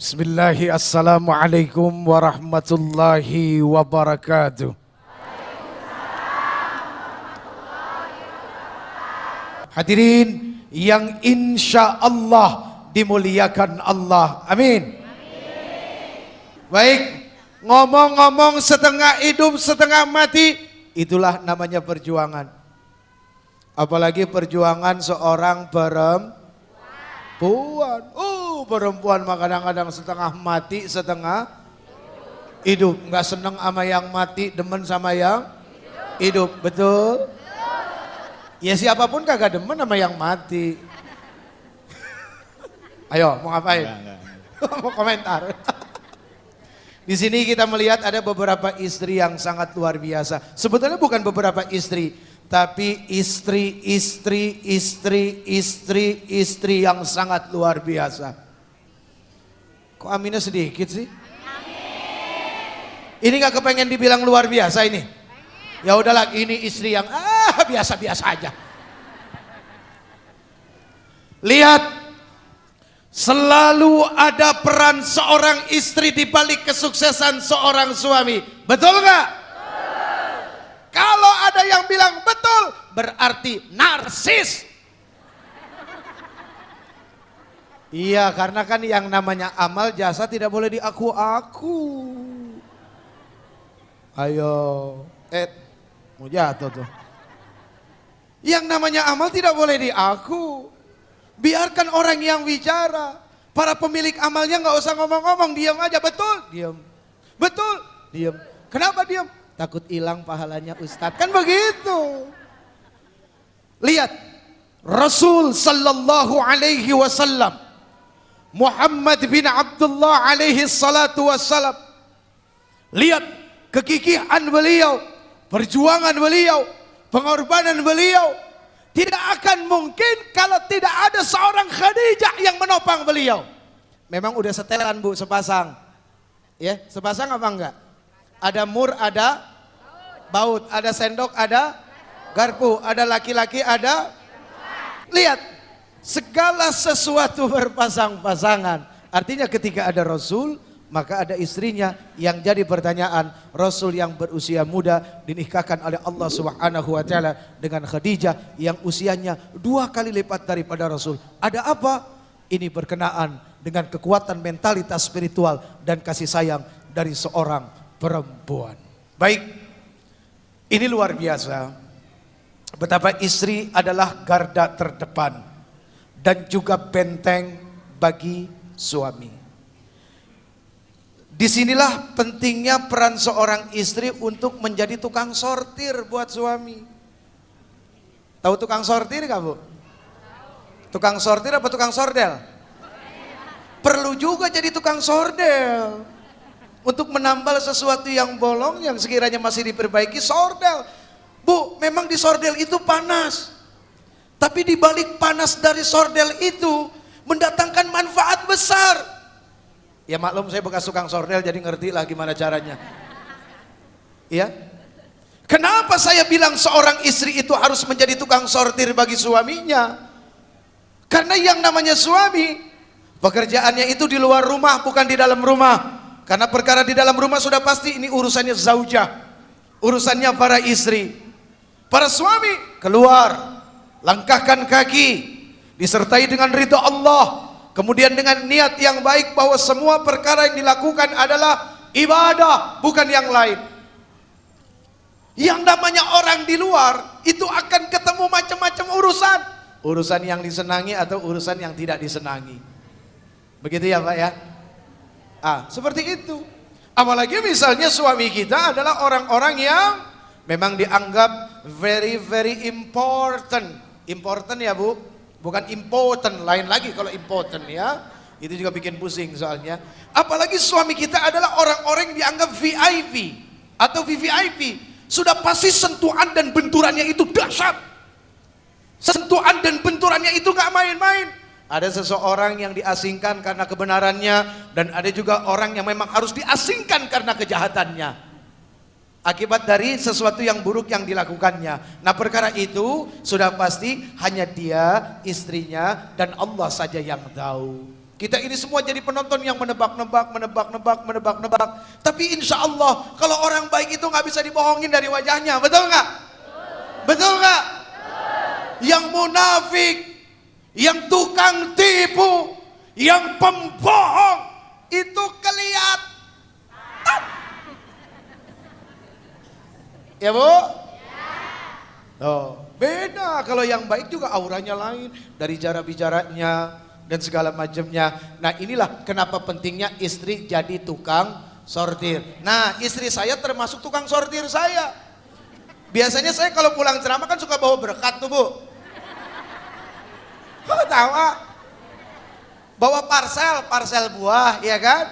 Bismillahi, assalamualaikum warahmatullahi wabarakatuh. Hadirin yang insya Allah dimuliakan Allah, amin. Baik, ngomong-ngomong setengah hidup setengah mati, itulah namanya perjuangan. Apalagi perjuangan seorang perempuan. Perempuan mah kadang-kadang setengah mati setengah hidup. Nggak seneng sama yang mati, demen sama yang hidup, betul? Ya siapapun kagak demen sama yang mati. Ayo, mau ngapain? Mau komentar? Di sini kita melihat ada beberapa istri yang sangat luar biasa. Sebetulnya bukan beberapa istri, tapi istri yang sangat luar biasa. Kok aminnya sedikit sih? Ini gak kepengen dibilang luar biasa ini? Ya udahlah, ini istri yang biasa-biasa aja. Lihat, selalu ada peran seorang istri di balik kesuksesan seorang suami. Betul nggak? Kalau ada yang bilang betul, berarti narsis. Iya, karena kan yang namanya amal jasa tidak boleh diaku-aku. Ayo, mau jatuh tuh. Yang namanya amal tidak boleh diaku. Biarkan orang yang bicara. Para pemilik amalnya nggak usah ngomong-ngomong, diam aja. Betul, diam. Betul, diam. Kenapa diam? Takut hilang pahalanya Ustadz, kan begitu. Lihat, Rasul sallallahu alaihi wasallam, Muhammad bin Abdullah alaihi salatu wassalam. Lihat kegigihan beliau, perjuangan beliau, pengorbanan beliau. Tidak akan mungkin kalau tidak ada seorang Khadijah yang menopang beliau. Memang udah setelan Bu, sepasang. Ya, sepasang apa enggak? Ada mur, ada baut, ada sendok, ada garpu, ada laki-laki, ada. Lihat, segala sesuatu berpasang-pasangan. Artinya ketika ada Rasul, maka ada istrinya. Yang jadi pertanyaan, Rasul yang berusia muda dinikahkan oleh Allah Subhanahu wa taala dengan Khadijah yang usianya 2 kali lipat daripada Rasul. Ada apa? Ini berkenaan dengan kekuatan mentalitas spiritual dan kasih sayang dari seorang perempuan. Baik, ini luar biasa. Betapa istri adalah garda terdepan dan juga benteng bagi suami. Disinilah pentingnya peran seorang istri untuk menjadi tukang sortir buat suami. Tahu tukang sortir gak Bu? Tukang sortir apa tukang sordel? Perlu juga jadi tukang sordel. Untuk menambal sesuatu yang bolong, yang sekiranya masih diperbaiki, sordel. Bu, memang di sordel itu panas. Tapi di balik panas dari sordel itu mendatangkan manfaat besar. Ya maklum, saya bekas tukang sordel jadi ngerti lah gimana caranya. Iya? Kenapa saya bilang seorang istri itu harus menjadi tukang sortir bagi suaminya? Karena yang namanya suami, pekerjaannya itu di luar rumah, bukan di dalam rumah. Karena perkara di dalam rumah sudah pasti ini urusannya zaujah, urusannya para istri. Para suami keluar, langkahkan kaki, disertai dengan ridha Allah, kemudian dengan niat yang baik bahwa semua perkara yang dilakukan adalah ibadah, bukan yang lain. Yang namanya orang di luar itu akan ketemu macam-macam urusan. Urusan yang disenangi atau urusan yang tidak disenangi. Begitu ya Pak ya? Seperti itu. Apalagi misalnya suami kita adalah orang-orang yang memang dianggap very very important. Important ya Bu? Bukan important, lain lagi kalau important ya. Itu juga bikin pusing soalnya. Apalagi suami kita adalah orang-orang yang dianggap VIP atau VVIP. Sudah pasti sentuhan dan benturannya itu dahsyat. Sentuhan dan benturannya itu gak main-main. Ada seseorang yang diasingkan karena kebenarannya, dan ada juga orang yang memang harus diasingkan karena kejahatannya. Akibat dari sesuatu yang buruk yang dilakukannya. Nah perkara itu sudah pasti hanya dia, istrinya, dan Allah saja yang tahu. Kita ini semua jadi penonton yang menebak-nebak. Tapi insya Allah kalau orang baik itu nggak bisa dibohongin dari wajahnya, betul nggak? Betul nggak? Yang munafik, yang tukang tipu, yang pembohong itu kelihatan. Ya Bu? Oh, beda kalau yang baik juga auranya lain dari cara bicaranya dan segala macamnya. Nah inilah kenapa pentingnya istri jadi tukang sortir. Nah istri saya termasuk tukang sortir saya. Biasanya saya kalau pulang ceramah kan suka bawa berkat tuh Bu. Oh, tahu ah? Bawa parcel buah ya kan.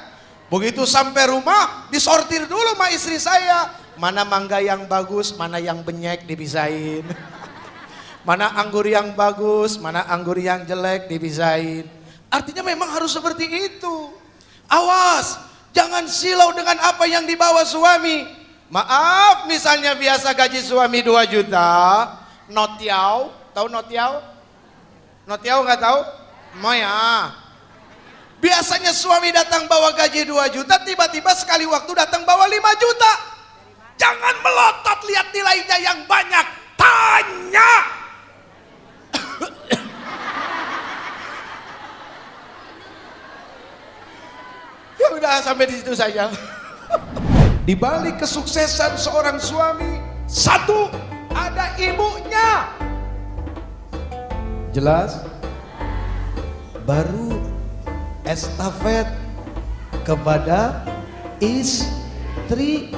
Begitu sampai rumah disortir dulu sama istri saya. Mana mangga yang bagus, mana yang benyek dipisahin. Mana anggur yang bagus, mana anggur yang jelek dipisahin. Artinya memang harus seperti itu. Awas, jangan silau dengan apa yang dibawa suami. Maaf, misalnya biasa gaji suami 2 juta, notiau, tahu notiau? Notiau nggak tahu? Moya. Biasanya suami datang bawa gaji 2 juta, tiba-tiba sekali waktu datang bawa 5 juta. Jangan melotot lihat nilainya yang banyak, tanya. Ya udah sampai di situ saja. Di balik kesuksesan seorang suami, satu ada ibunya. Jelas? Baru estafet kepada istrinya.